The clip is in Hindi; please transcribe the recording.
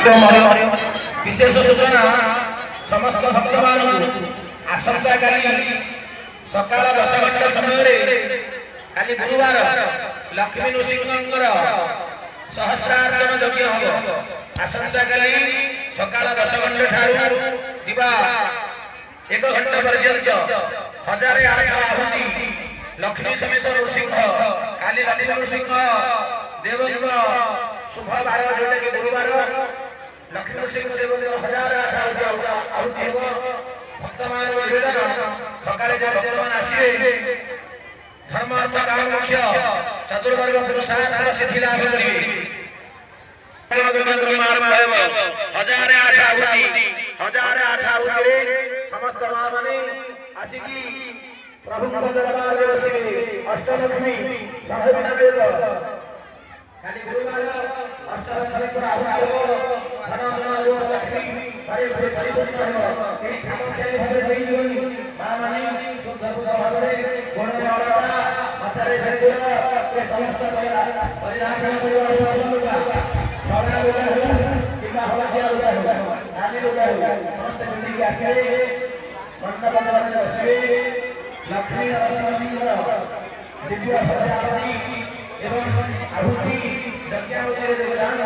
विशेष सूचना समस्त भक्त मान आसंता काली सकाल 10 घंटा समय काली गुरुवार लक्ष्मी नृसिंहंकर सहस्रार्चन यज्ञ हम आसंता काली सकाल 10 घंटा ठारू दिवा 1 घंटा पर्यंत 1008 आहुति लक्ष्मी समेत नृसिंह काली लक्ष्मी नृसिंह देवंग शुभ बार जोटे के गुरुवार लक्ष्मी सिंह देवंग 1008 आहुति हो भक्त मान निवेदन सकाले जे भक्त मान आसीबे धर्म अर्थ काम मोक्ष चतुर्वर्ग पुरुषार्थ सिद्धि लाभ करिवे मंत्र मार माहेब 1008 आहुति रे समस्त मां माने आसीकी प्रभु दरबार रे बसिबे अष्टलक्ष्मी संभविना वेद काली गुरुवार अष्टलक्ष्मी को आहुति हो धन जो लक्ष्मी परिपूर्ण हो एई काम खेली भाबे देई जीवनी मां माने शुद्ध बुद्ध भाबरे गुण अलका मातारे सिंदूर ए समस्त परिधान करिवा समस्त सदा लुगा किबा हलदिया लुगा नाली लुगा समस्त बिंदी के आसीबे मंडप द्वार बसिबे लक्ष्मी नरसिंहर दिव्य प्रजापति एवं आहुति यज्ञ होते दान